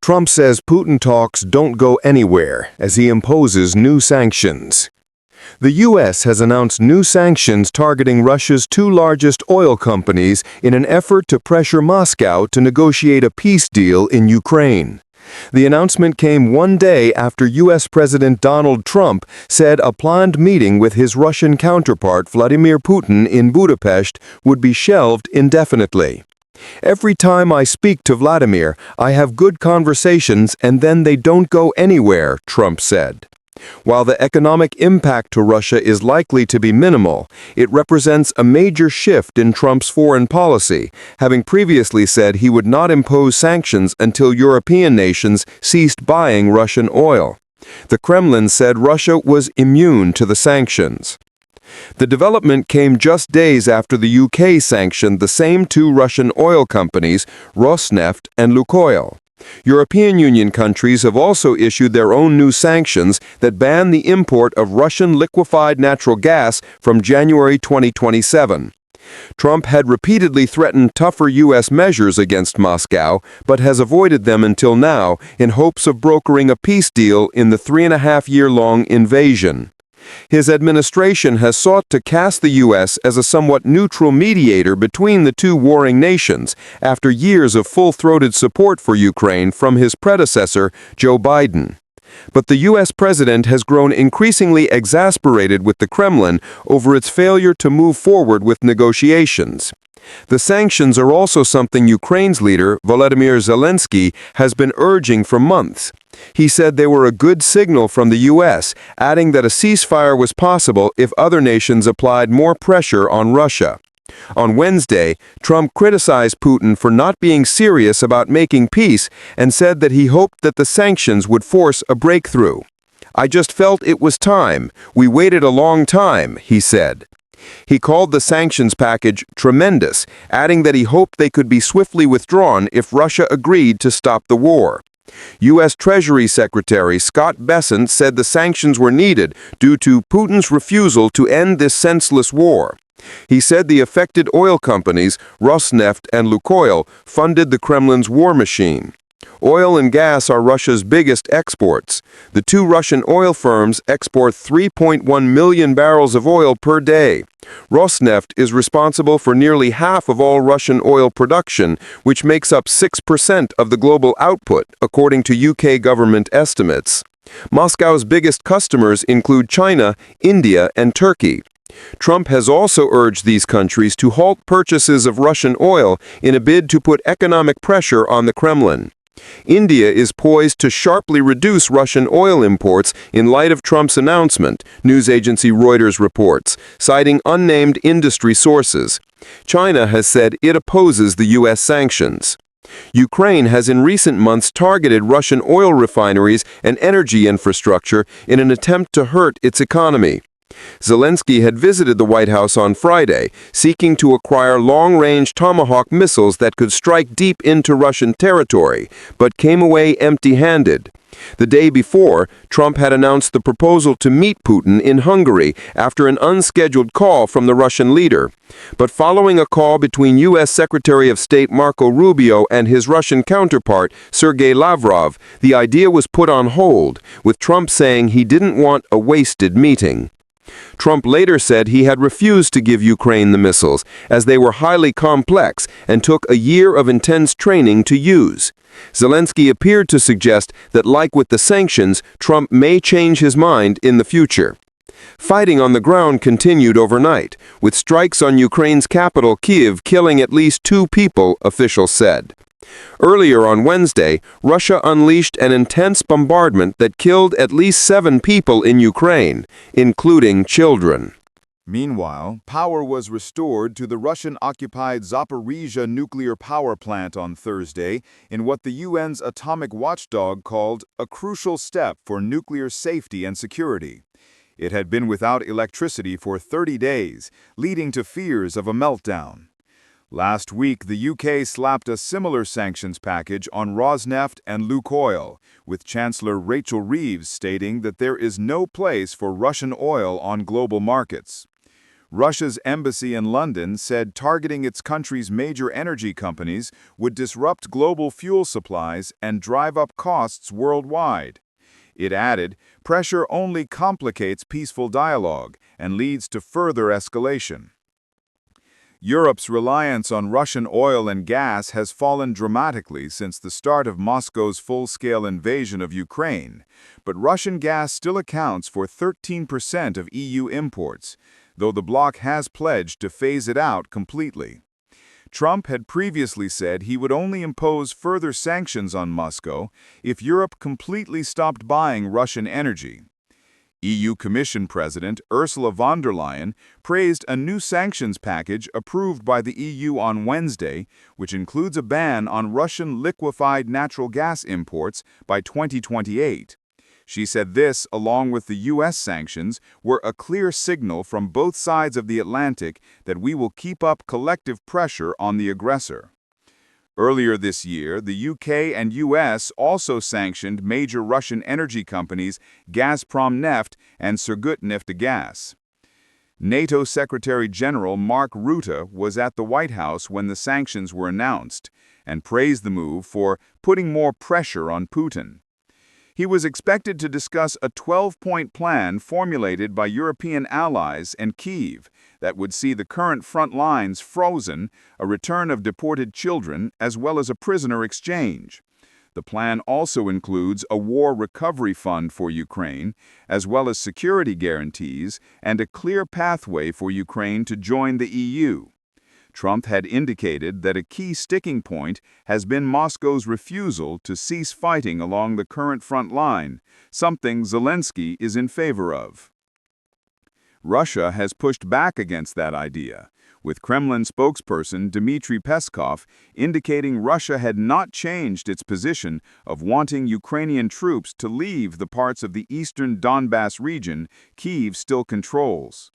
Trump says Putin talks don't go anywhere as he imposes new sanctions. The U.S. has announced new sanctions targeting Russia's two largest oil companies in an effort to pressure Moscow to negotiate a peace deal in Ukraine. The announcement came one day after U.S. President Donald Trump said a planned meeting with his Russian counterpart Vladimir Putin in Budapest would be shelved indefinitely. "Every time I speak to Vladimir, I have good conversations and then they don't go anywhere," Trump said. While the economic impact to Russia is likely to be minimal, it represents a major shift in Trump's foreign policy, having previously said he would not impose sanctions until European nations ceased buying Russian oil. The Kremlin said Russia was immune to the sanctions. The development came just days after the UK sanctioned the same two Russian oil companies, Rosneft and Lukoil. European Union countries have also issued their own new sanctions that ban the import of Russian liquefied natural gas from January 2027. Trump had repeatedly threatened tougher U.S. measures against Moscow, but has avoided them until now in hopes of brokering a peace deal in the 3.5-year-long invasion. His administration has sought to cast the U.S. as a somewhat neutral mediator between the two warring nations after years of full-throated support for Ukraine from his predecessor, Joe Biden. But the U.S. president has grown increasingly exasperated with the Kremlin over its failure to move forward with negotiations. The sanctions are also something Ukraine's leader, Volodymyr Zelensky, has been urging for months. He said they were a good signal from the U.S., adding that a ceasefire was possible if other nations applied more pressure on Russia. On Wednesday, Trump criticized Putin for not being serious about making peace and said that he hoped that the sanctions would force a breakthrough. "I just felt it was time. We waited a long time," he said. He called the sanctions package tremendous, adding that he hoped they could be swiftly withdrawn if Russia agreed to stop the war. U.S. Treasury Secretary Scott Bessent said the sanctions were needed due to Putin's refusal to end this senseless war. He said the affected oil companies, Rosneft and Lukoil, funded the Kremlin's war machine. Oil and gas are Russia's biggest exports. The two Russian oil firms export 3.1 million barrels of oil per day. Rosneft is responsible for nearly half of all Russian oil production, which makes up 6% of the global output, according to UK government estimates. Moscow's biggest customers include China, India, and Turkey. Trump has also urged these countries to halt purchases of Russian oil in a bid to put economic pressure on the Kremlin. India is poised to sharply reduce Russian oil imports in light of Trump's announcement, news agency Reuters reports, citing unnamed industry sources. China has said it opposes the U.S. sanctions. Ukraine has in recent months targeted Russian oil refineries and energy infrastructure in an attempt to hurt its economy. Zelensky had visited the White House on Friday, seeking to acquire long-range Tomahawk missiles that could strike deep into Russian territory, but came away empty-handed. The day before, Trump had announced the proposal to meet Putin in Hungary after an unscheduled call from the Russian leader. But following a call between U.S. Secretary of State Marco Rubio and his Russian counterpart, Sergei Lavrov, the idea was put on hold, with Trump saying he didn't want a wasted meeting. Trump later said he had refused to give Ukraine the missiles, as they were highly complex and took a year of intense training to use. Zelensky appeared to suggest that, like with the sanctions, Trump may change his mind in the future. Fighting on the ground continued overnight, with strikes on Ukraine's capital, Kyiv, killing at least 2 people, officials said. Earlier on Wednesday, Russia unleashed an intense bombardment that killed at least 7 people in Ukraine, including children. Meanwhile, power was restored to the Russian-occupied Zaporizhzhia nuclear power plant on Thursday in what the UN's atomic watchdog called a crucial step for nuclear safety and security. It had been without electricity for 30 days, leading to fears of a meltdown. Last week, the UK slapped a similar sanctions package on Rosneft and Lukoil, with Chancellor Rachel Reeves stating that there is no place for Russian oil on global markets. Russia's embassy in London said targeting its country's major energy companies would disrupt global fuel supplies and drive up costs worldwide. It added, pressure only complicates peaceful dialogue and leads to further escalation. Europe's reliance on Russian oil and gas has fallen dramatically since the start of Moscow's full-scale invasion of Ukraine, but Russian gas still accounts for 13% of EU imports, though the bloc has pledged to phase it out completely. Trump had previously said he would only impose further sanctions on Moscow if Europe completely stopped buying Russian energy. EU Commission President Ursula von der Leyen praised a new sanctions package approved by the EU on Wednesday, which includes a ban on Russian liquefied natural gas imports by 2028. She said this, along with the U.S. sanctions, were a clear signal from both sides of the Atlantic that we will keep up collective pressure on the aggressor. Earlier this year, the UK and US also sanctioned major Russian energy companies Gazprom Neft and Surgutneftegas. NATO Secretary General Mark Rutte was at the White House when the sanctions were announced and praised the move for putting more pressure on Putin. He was expected to discuss a 12-point plan formulated by European allies and Kyiv that would see the current front lines frozen, a return of deported children, as well as a prisoner exchange. The plan also includes a war recovery fund for Ukraine, as well as security guarantees and a clear pathway for Ukraine to join the EU. Trump had indicated that a key sticking point has been Moscow's refusal to cease fighting along the current front line, something Zelensky is in favor of. Russia has pushed back against that idea, with Kremlin spokesperson Dmitry Peskov indicating Russia had not changed its position of wanting Ukrainian troops to leave the parts of the eastern Donbass region Kyiv still controls.